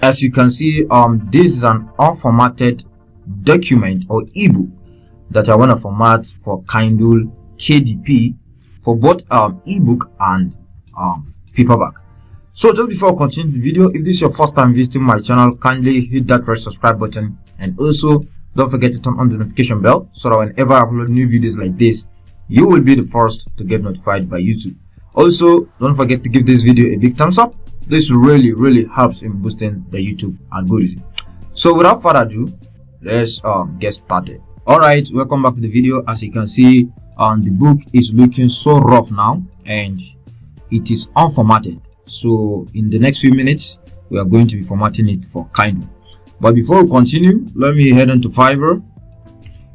As you can see, this is an unformatted document or ebook that I want to format for Kindle KDP for both ebook and paperback. So just before I continue the video, if this is your first time visiting my channel, kindly hit that red subscribe button, and also don't forget to turn on the notification bell so that whenever I upload new videos like this, you will be the first to get notified by YouTube. Also, don't forget to give this video a big thumbs up. This really helps in boosting the YouTube algorithm. So without further ado, let's get started. Alright, welcome back to the video. As you can see, the book is looking so rough now and it is unformatted. So in the next few minutes, we are going to be formatting it for Kindle. But before we continue, let me head into Fiverr.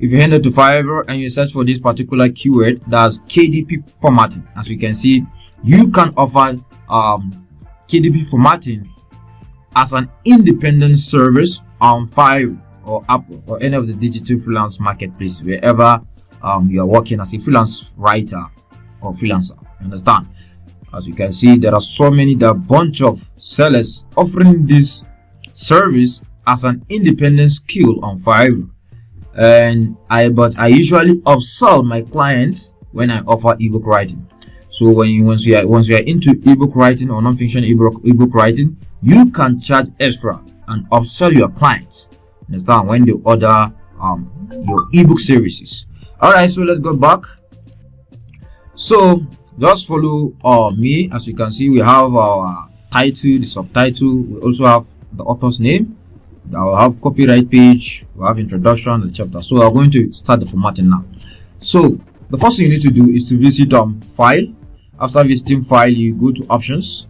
If you head into Fiverr and you search for this particular keyword, that's KDP formatting. As you can see, you can offer KDP formatting as an independent service on Fiverr or Apple or any of the digital freelance marketplaces, wherever you are working as a freelance writer or freelancer. You understand? As you can see, there are so many, there are a bunch of sellers offering this service as an independent skill on Fiverr. And I usually upsell my clients when I offer ebook writing. So once you are into ebook writing or non-fiction ebook writing, you can charge extra and upsell your clients. Understand? When they order your ebook services. All right, so let's go back. So just follow me. As you can see, we have our title, the subtitle. We also have the author's name. I'll have copyright page. We have introduction, the chapter. So we're going to start the formatting now. So the first thing you need to do is to visit File. After visiting File, you go to Options.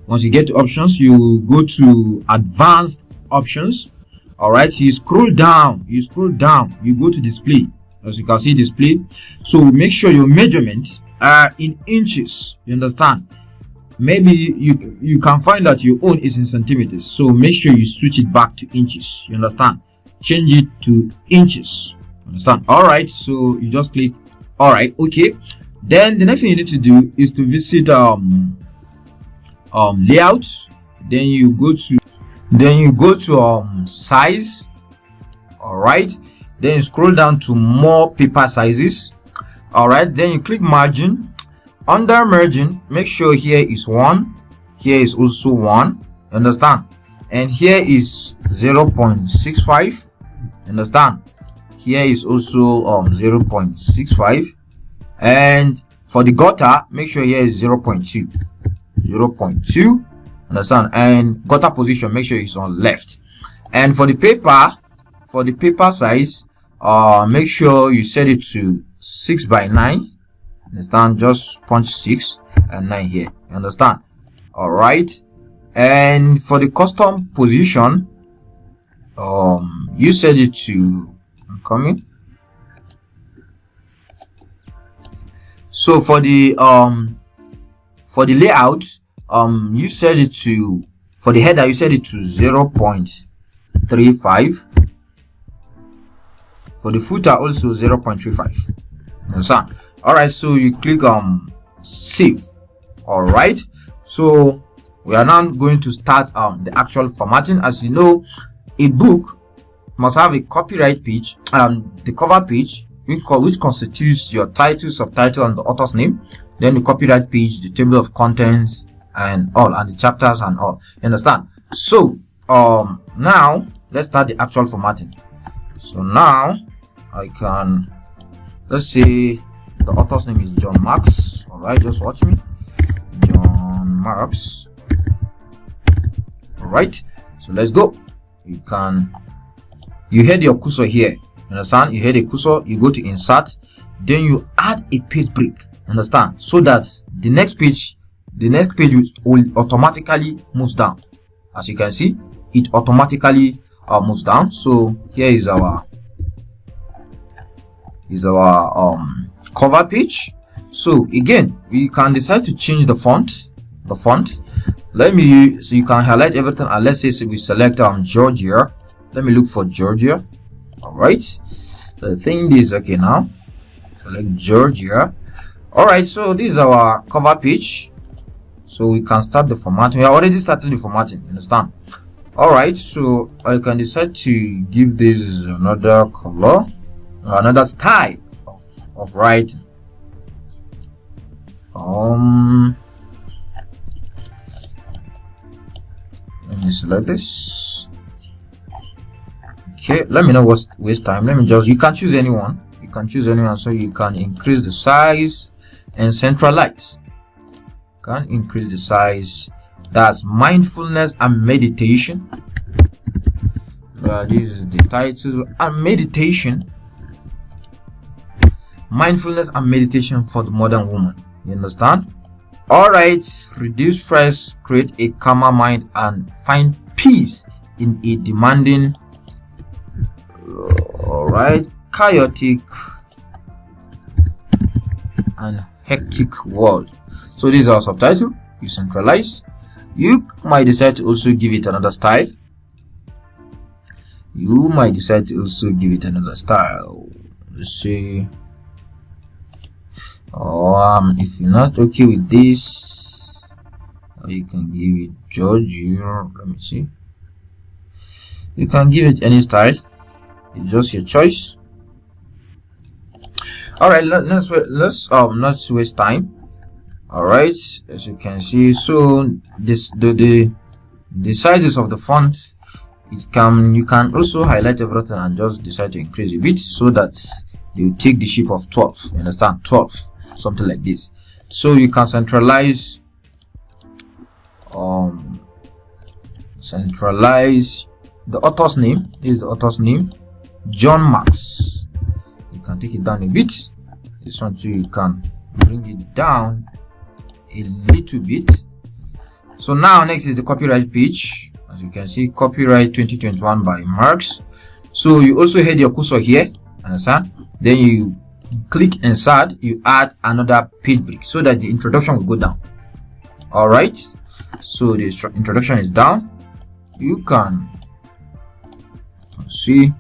Once you get to Options, you go to Advanced Options. All right, so you scroll down, you go to Display. As you can see, Display. So make sure your measurements are in inches. You understand? Maybe you can find that your own is in centimeters, so make sure you switch it back to inches. You understand? Change it to inches. Understand? All right, so you just click all right, okay. Then the next thing you need to do is to visit layouts. Then you go to size. All right, then you scroll down to more paper sizes. All right, then you click margin. Under margin, make sure here is 1, here is also 1, understand, and here is 0.65, understand, here is also 0.65, and for the gutter, make sure here is 0.2, understand, and gutter position, make sure it's on left. And for the paper size, make sure you set it to 6x9. Understand? Just punch 6 and 9 here. You understand? All right. And for the custom position, you set it to, I'm coming. So for the layout, you set it to, for the header, you set it to 0.35. For the footer, also 0.35. Understand? All right, so you click save. All right, so we are now going to start the actual formatting. As you know, a book must have a copyright page, the cover page, which constitutes your title, subtitle, and the author's name. Then the copyright page, the table of contents, and all, and the chapters and all. You understand? So now let's start the actual formatting. So now I can, let's say the author's name is John Marks. All right, just watch me. John Marks. All right, so let's go. You head your cursor here. Understand? You head a cursor, you go to insert, then you add a page break. Understand? So that the next page will automatically moves down. As you can see, it automatically moves down. So here is our cover page. So again, we can decide to change the font. So you can highlight everything, and let's say we select Georgia. Let me look for Georgia. All right, so I think this is okay now. Select Georgia. All right, so this is our cover page. So we can start the formatting. We are already starting the formatting. Understand? All right, so I can decide to give this another color, another style of writing. Let me select this. Okay, let me not waste time. Let me just, you can choose anyone. You can choose anyone, so you can increase the size and centralize. Can increase the size. That's mindfulness and meditation. This is the title. And meditation. Mindfulness and meditation for the modern woman. You understand? All right. Reduce stress, create a calmer mind, and find peace in a demanding, all right, chaotic and hectic world. So this is our subtitle. You centralize. You might decide to also give it another style. Let's see. If you're not okay with this, you can give it Georgia. Let me see. You can give it any style. It's just your choice. All right, let's not waste time. All right, as you can see, so this the sizes of the font, you can also highlight everything and just decide to increase a bit so that they will take the shape of 12. You understand? 12, something like this. So you can centralize the author's name. This is the author's name, John Marks. You can take it down a bit. This one too, you can bring it down a little bit. So now next is the copyright page. As you can see, copyright 2021 by Marks. So you also head your cursor here, understand? Then you click insert, you add another page break so that the introduction will go down. All right, so the introduction is down. You can see.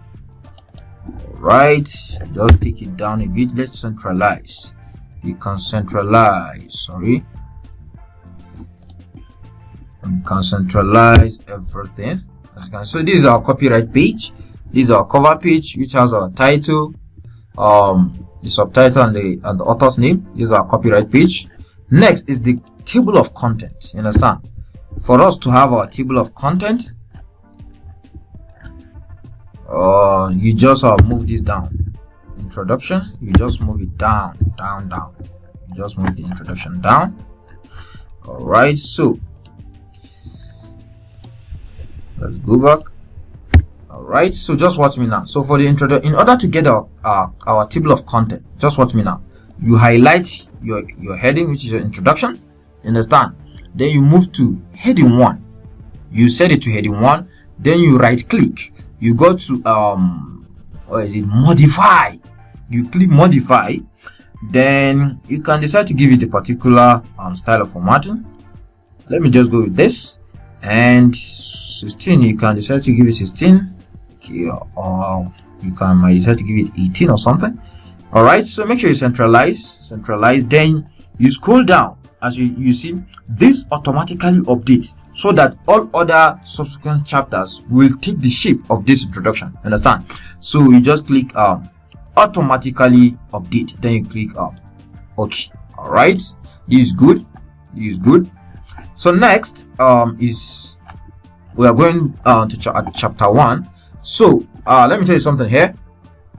All right, just take it down a bit. Let's centralize. You can centralize, sorry, you can centralize everything. As you can see, so this is our copyright page. This is our cover page, which has our title, the subtitle, and the author's name. This is our copyright page. Next is the table of content. You understand? For us to have our table of content, you just move this down. Introduction, you just move it down. You just move the introduction down. All right, so let's go back. All right, so just watch me now. So for the in order to get our table of content, just watch me now. You highlight your heading, which is your introduction. You understand? Then you move to heading 1. You set it to heading 1. Then you right click. You go to modify. You click modify. Then you can decide to give it a particular style of formatting. Let me just go with this, and 16. You can decide to give it 16, or you might decide to give it 18 or something. All right, so make sure you centralize. Then you scroll down. As you see, this automatically updates so that all other subsequent chapters will take the shape of this introduction. Understand? So you just click automatically update. Then you click OK. All right, this is good. So next is we are going to chapter 1. So let me tell you something here.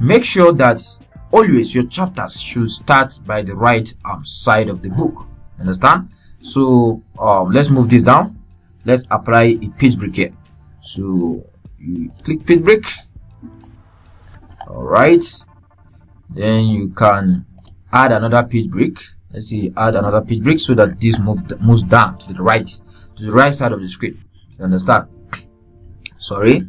Make sure that always your chapters should start by the right side of the book. Understand? So let's move this down. Let's apply a page break here. So you click page break. All right, then you can add another page break. Let's see, add another page break so that this moves down to the right side of the screen. You understand? Sorry.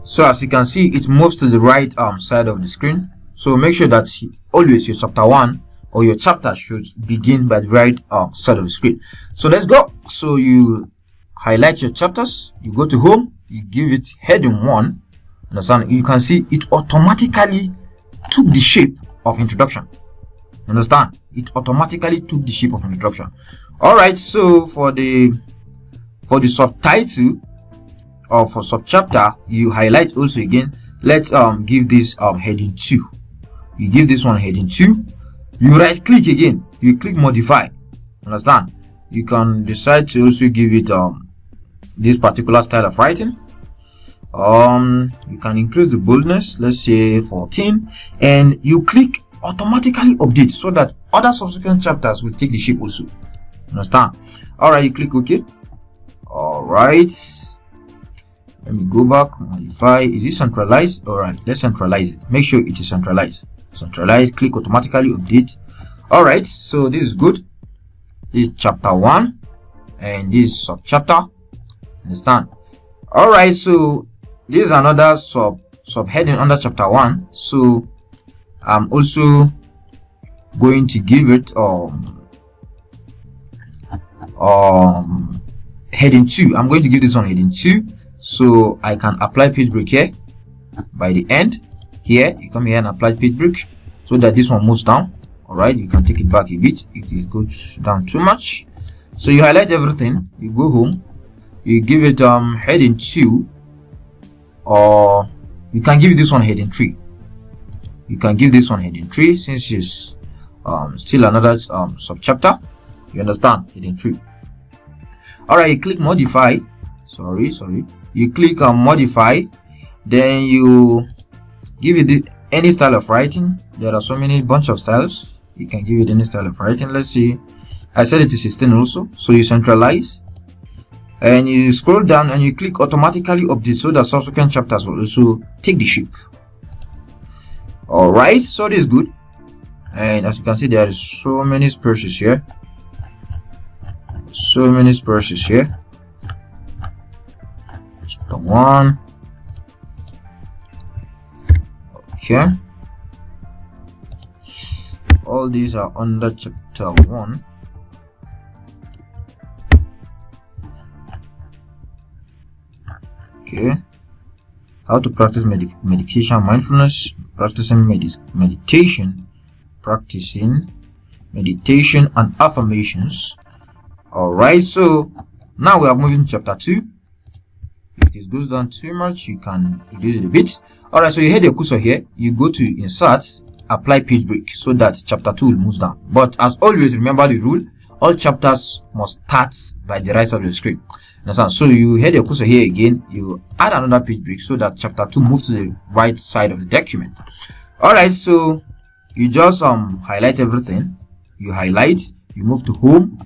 So as you can see, it moves to the right side of the screen. So make sure that always your chapter 1 or your chapter should begin by the right side of the screen. So let's go. So you highlight your chapters, you go to home, you give it heading 1. Understand? You can see it automatically took the shape of introduction. Understand? It automatically took the shape of introduction. All right, so for the For the subtitle or for subchapter, you highlight also again. Let's give this heading 2. You give this one heading 2. You right click again. You click modify. Understand? You can decide to also give it this particular style of writing. You can increase the boldness, let's say 14, and you click automatically update so that other subsequent chapters will take the shape also. Understand? Alright, you click OK. Alright, let me go back, modify. Is it centralized? Alright, let's centralize it. Make sure it is centralized. Centralize, click automatically update. Alright, so this is good. This is chapter 1 and this is subchapter. Understand? Alright, so this is another subheading under chapter 1. So I'm also going to give it heading 2. I'm going to give this one heading 2, so I can apply page break here. By the end here, you come here and apply page break so that this one moves down. Alright, you can take it back a bit if it goes down too much. So you highlight everything, you go home, you give it heading 2, or you can give this one heading 3. You can give this one heading 3 since it's still another subchapter. You understand? Heading 3. Alright, you click modify. You click on modify, then you give it any style of writing. There are so many bunch of styles. You can give it any style of writing. Let's see, I set it to 16 also. So you centralize and you scroll down and you click automatically update so that subsequent chapters will also take the shape. Alright, so this is good. And as you can see, there is so many spaces here. Chapter 1. Okay. All these are under chapter 1. Okay. How to practice meditation, mindfulness, practicing meditation and affirmations. Alright, so now we are moving to chapter 2. If it goes down too much, you can reduce it a bit. Alright, so you head your cursor here, you go to insert, apply page break so that chapter 2 will move down. But as always, remember the rule, all chapters must start by the right side of the screen. Understand? So you head your cursor here again, you add another page break so that chapter 2 moves to the right side of the document. Alright, so you just highlight everything. You highlight, you move to home,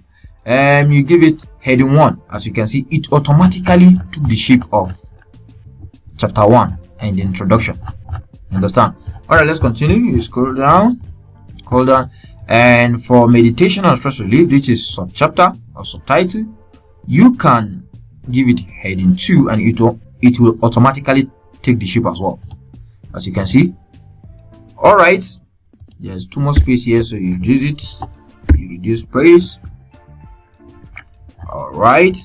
and you give it heading 1. As you can see, it automatically took the shape of chapter 1 and the introduction. Understand? Alright, let's continue. You scroll down, and for meditation and stress relief, which is subchapter or subtitle, you can give it heading 2 and it will automatically take the shape as well, as you can see. Alright, there's too much space here, so you reduce it, you reduce space. Alright,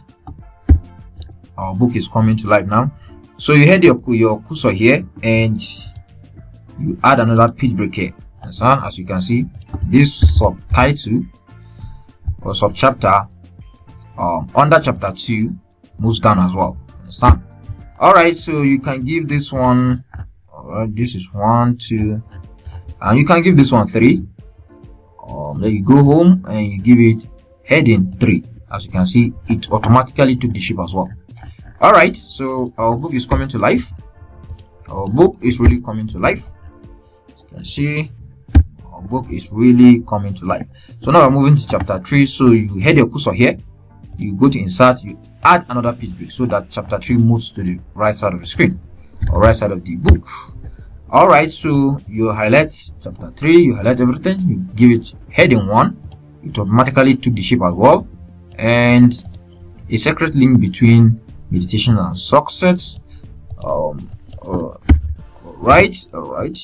our book is coming to life now. So you head your cursor here and you add another page break here. Understand? As you can see, this subtitle or subchapter under chapter 2 moves down as well. Understand? Alright, so you can give this one, alright, this is 1, 2, and you can give this one 3. Then you go home and you give it heading 3. As you can see, it automatically took the shape as well. Alright, so our book is coming to life. Our book is really coming to life. As you can see, our book is really coming to life. So now we're moving to chapter 3. So you head your cursor here, you go to insert, you add another page break so that chapter 3 moves to the right side of the screen or right side of the book. Alright, so you highlight chapter 3, you highlight everything, you give it heading 1, it automatically took the shape as well, and a secret link between meditation and success. Alright,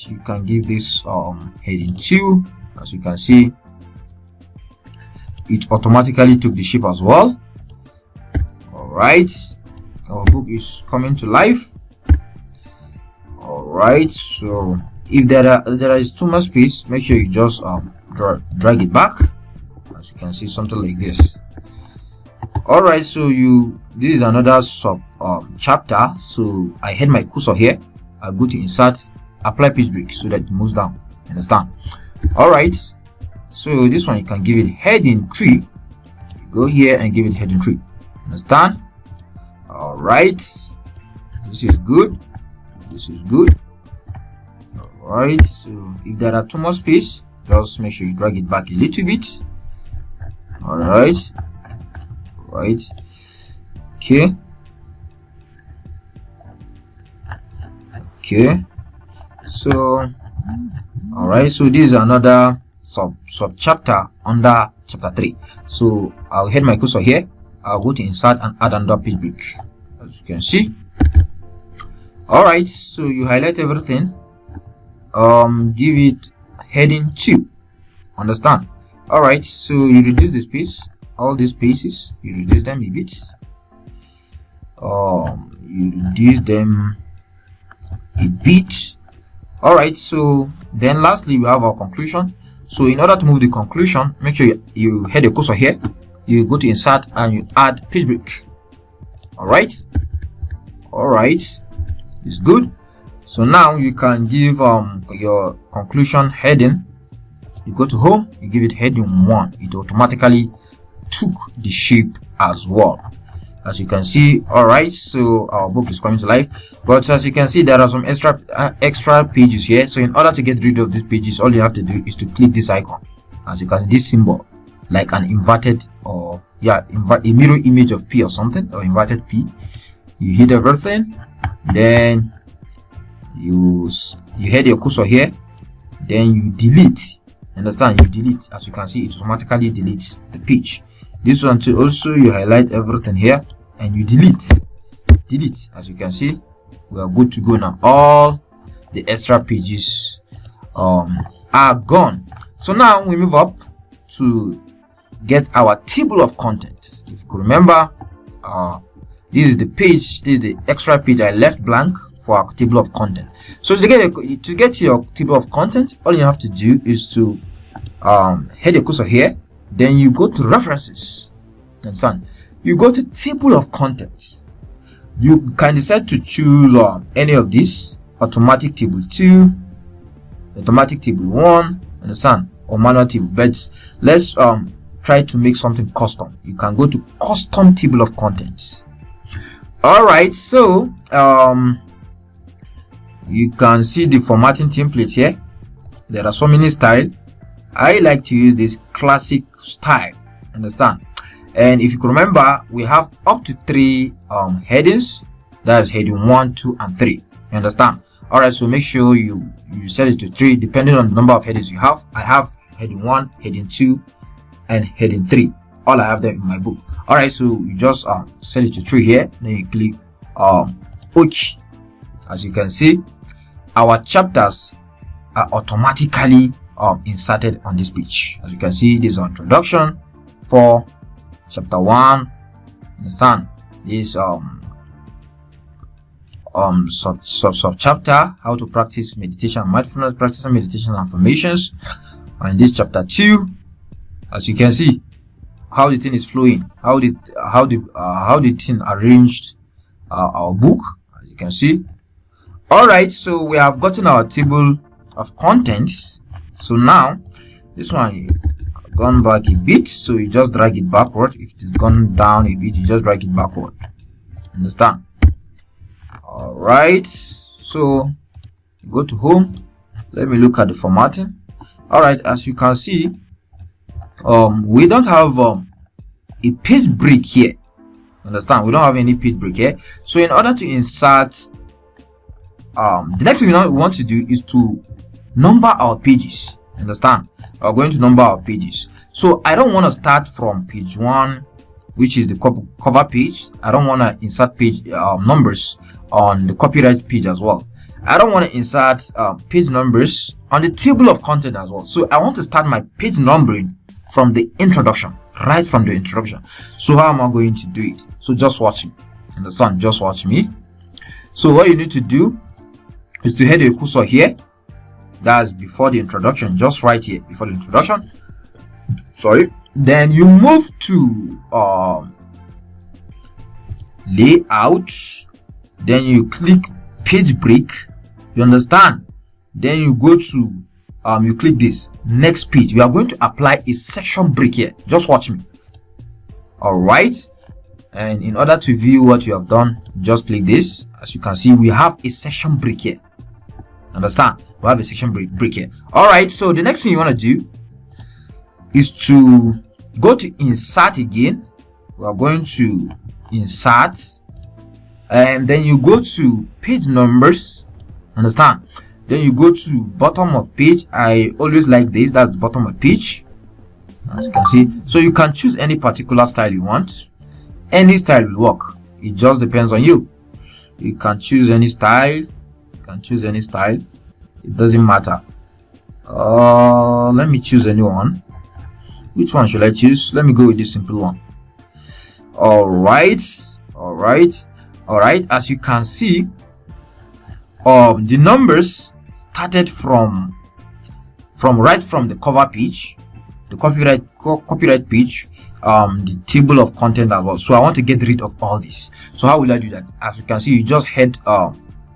you can give this heading 2. As you can see, it automatically took the shape as well. Alright, our book is coming to life. Alright, so if there is too much space, make sure you just drag it back. As you can see, something like this. All right, so this is another sub chapter. So I had my cursor here. I go to insert, apply page break so that it moves down. Understand? All right, so this one you can give it heading 3. Go here and give it heading 3. Understand? All right, this is good. This is good. All right, so if there are too much space, just make sure you drag it back a little bit. All right. Right. Okay. So all right, so this is another sub chapter under chapter 3. So I'll head my cursor here. I'll go to insert and add another page break, as you can see. All right, so you highlight everything. Give it heading 2. Understand? All right, so you reduce the space, all these spaces, you reduce them a bit. You reduce them a bit. All right, so then lastly we have our conclusion. So in order to move the conclusion, make sure you head the cursor here. You go to insert and you add page break. All right, it's good. So now you can give your conclusion heading. You go to home, you give it heading 1. It automatically took the shape as well, as you can see. All right, so our book is coming to life, but as you can see there are some extra pages here. So in order to get rid of these pages, all you have to do is to click this icon. As you can see, this symbol, like an inverted, or a mirror image of P or something, or inverted P. You hit everything, then you head your cursor here, then you delete. Understand? You delete. As you can see, it automatically deletes the page. This one too, also you highlight everything here and you delete. As you can see, we are good to go now. All the extra pages are gone. So now we move up to get our table of content. If you could remember, this is the page, this is the extra page I left blank for our table of content. So to get your table of content, all you have to do is to head your cursor here, then you go to references. Understand? You go to table of contents. You can decide to choose any of these: automatic table 2, automatic table 1, understand, or manual table. But let's try to make something custom. You can go to custom table of contents. All right, so you can see the formatting template here. There are so many styles. I like to use this classic style. Understand? And if you can remember, we have up to 3 headings. That is heading 1, 2, and 3. You understand? All right, so make sure you set it to 3 depending on the number of headings you have. I have heading 1, heading 2, and heading 3. All I have them in my book. All right, so you just set it to 3 here. Then you click OK. As you can see, our chapters are automatically inserted on this page. As you can see, this is our introduction for chapter 1. Understand? This subchapter, how to practice meditation and mindfulness, practicing meditation and affirmations. And this chapter 2, as you can see, how the thing is flowing, how the thing arranged our book, as you can see. All right, so we have gotten our table of contents. So now this one gone back a bit, so you just drag it backward. If it's gone down a bit, you just drag it backward. Understand? All right, so go to home. Let me look at the formatting. All right, as you can see, we don't have a page break here. Understand? We don't have any page break here. So in order to insert, the next thing we want to do is to number our pages. Understand? We're going to number our pages. So I don't want to start from page 1, which is the cover page. I don't want to insert page numbers on the copyright page as well. I don't want to insert page numbers on the table of content as well. So I want to start my page numbering from the introduction, right from the introduction. So how am I going to do it? So just watch me. Understand? Just watch me. So what you need to do is to head your cursor here. That's before the introduction, just right here before the introduction. Sorry. Then you move to layout, then you click page break, you understand, then you go to you click this next page. We are going to apply a section break here. Just watch me. All right, and in order to view what you have done, just click this. As you can see, we have a section break here. Understand, we have a section break here. All right, so the next thing you want to do is to go to insert again. We are going to insert, and then you go to page numbers. Understand, then you go to bottom of page. I always like this, that's the bottom of page, as you can see. So you can choose any particular style you want. Any style will work, it just depends on you. You can choose any style, it doesn't matter. Let me choose any one. Which one should I choose? Let me go with this simple one. All right, as you can see, the numbers started from right from the cover page, the copyright page, the table of content as well. So I want to get rid of all this. So how will I do that? As you can see, you just head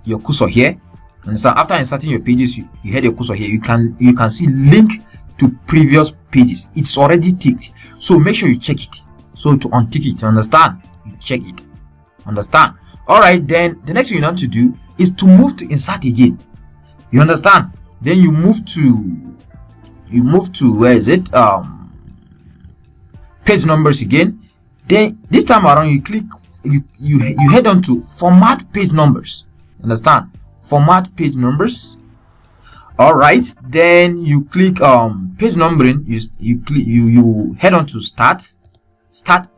your cursor here, and so after inserting your pages, you head your cursor here. You can see link to previous pages. It's already ticked, so make sure you check it. So to untick it, understand, you check it. Understand? All right, then the next thing you want to do is to move to insert again. You understand? Then you move to where is it? Page numbers again. Then this time around, you click, you head on to format page numbers. Understand? Format page numbers. All right, then you click page numbering. You head on to start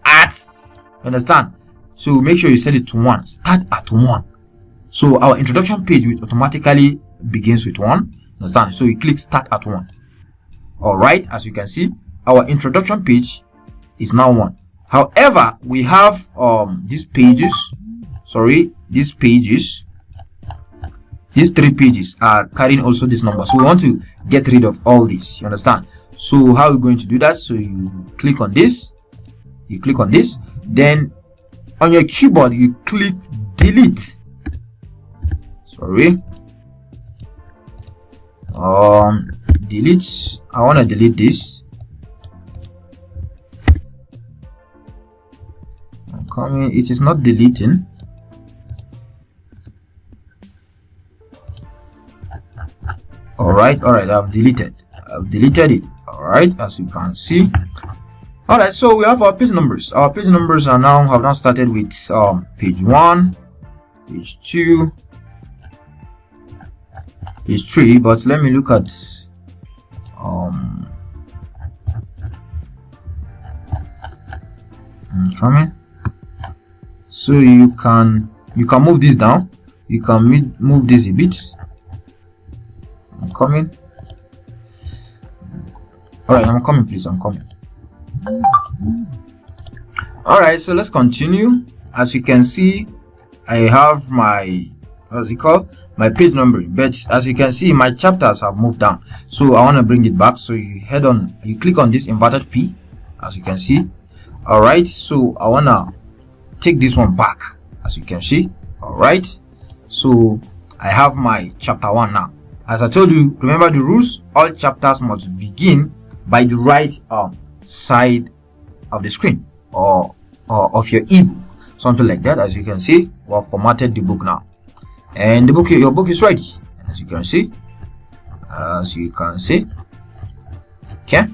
at. Understand? So make sure you set it to 1. Start at 1. So our introduction page will automatically begins with 1. Understand? So you click start at 1. All right, as you can see, our introduction page is now 1. However, we have these 3 pages are carrying also this number. So we want to get rid of all this. You understand? So how are we going to do that? So you click on this, then on your keyboard you click delete. Delete. I want to delete this. I'm coming. It is not deleting. All right, I've deleted it. All right, as you can see. All right, so we have our page numbers. Our page numbers have now started with page 1, page 2, page 3. But let me look at coming. So you can move this down. You can move this a bit. I'm coming. All right, I'm coming, please. I'm coming. All right, so let's continue. As you can see, I have my my page numbering, but as you can see, my chapters have moved down. So I want to bring it back. So you click on this inverted P, as you can see. All right, so I want to take this one back, as you can see. All right, so I have my chapter 1 now. As I told you, remember the rules. All chapters must begin by the right side of the screen or of your ebook, something like that. As you can see, we have formatted the book now, and your book is ready, as you can see. Okay,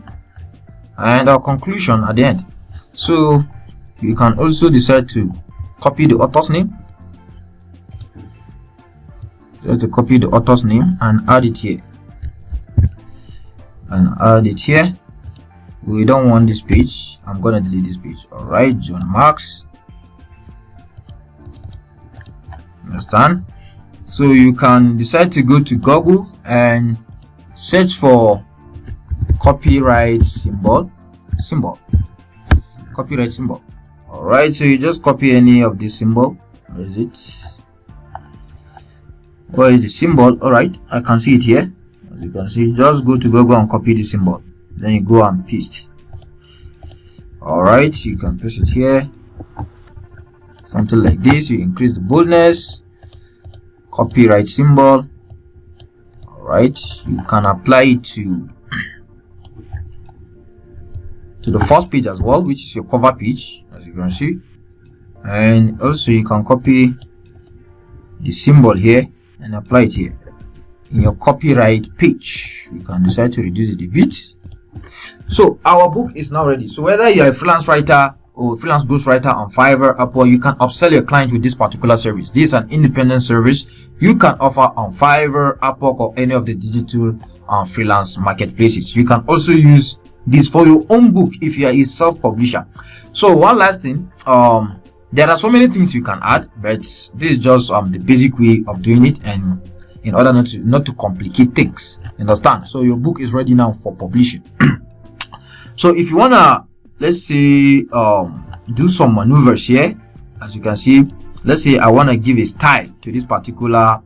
and our conclusion at the end. So you can also decide to copy the author's name. To copy the author's name and add it here. We don't want this page. I'm gonna delete this page. All right, John Marks. Understand? So you can decide to go to Google and search for copyright symbol. Copyright symbol. All right, so you just copy any of this symbol. Where is it? Where is the symbol? All right, I can see it here. As you can see, just go to Google and copy the symbol. Then you go and paste. All right, you can paste it here. something like this. You increase the boldness, copyright symbol. All right, you can apply it to the first page as well, which is your cover page, as you can see. And also you can copy the symbol here and apply it here in your copyright page. You can decide to reduce it a bit. So our book is now ready. So whether you're a freelance writer or freelance ghostwriter on Fiverr, Upwork, you can upsell your client with this particular service. This is an independent service you can offer on Fiverr, Upwork, or any of the digital freelance marketplaces. You can also use this for your own book if you are a self-publisher. So one last thing, there are so many things you can add, but this is just the basic way of doing it, and in order not to complicate things, understand? So your book is ready now for publishing. So if you wanna, let's say, do some maneuvers here, as you can see, let's say I want to give a style to this particular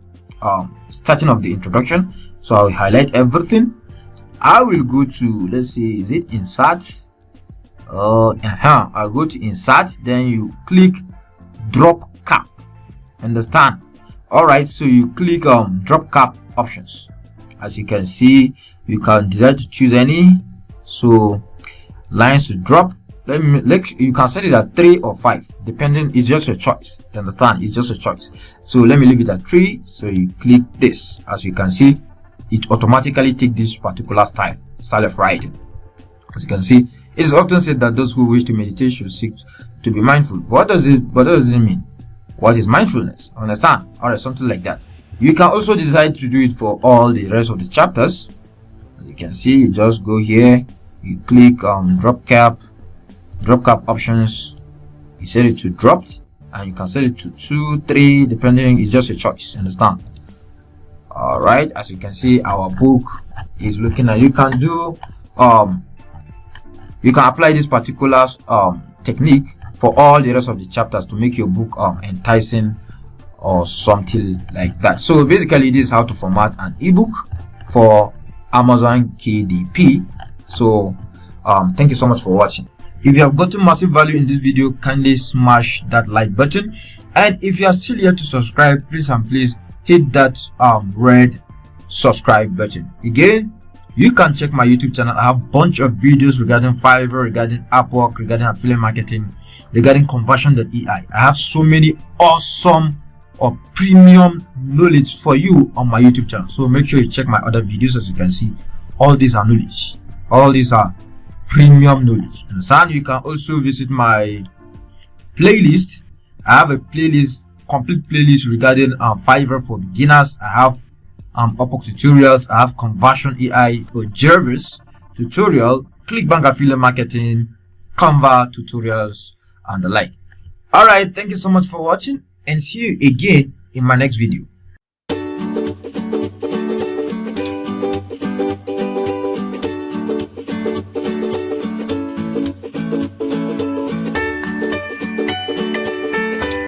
starting of the introduction. So I'll highlight everything. I will go to, let's say, is it insert? I'll go to insert, then you click drop cap, understand? All right, so you click drop cap options. As you can see, you can decide to choose any. So lines to drop, you can set it at 3 or 5, depending. It's just a choice, you understand? It's just a choice. So let me leave it at 3. So you click this. As you can see, it automatically takes this particular style of writing. As you can see, it is often said that those who wish to meditate should seek to be mindful. What does it mean? What is mindfulness? Understand? Alright, something like that. You can also decide to do it for all the rest of the chapters. As you can see, you just go here, you click drop cap options, you set it to dropped, and you can set it to 2, 3, depending. It's just a choice, understand? All right, as you can see, our book is looking at, you can do you can apply this particular technique for all the rest of the chapters to make your book enticing or something like that. So basically, this is how to format an ebook for Amazon KDP. So thank you so much for watching. If you have gotten massive value in this video, kindly smash that like button, and if you are still here to subscribe, please hit that red subscribe button. Again, you can check my YouTube channel. I have a bunch of videos regarding Fiverr, regarding Upwork, regarding affiliate marketing, regarding conversion.ai. I have so many awesome or premium knowledge for you on my YouTube channel. So make sure you check my other videos. As you can see, all these are knowledge. All these are premium knowledge. And you can also visit my playlist. I have a complete playlist regarding Fiverr for beginners. I have Ebook tutorials. I have conversion AI or Jervis tutorial, ClickBank affiliate marketing, Canva tutorials, and the like. All right, thank you so much for watching, and see you again in my next video.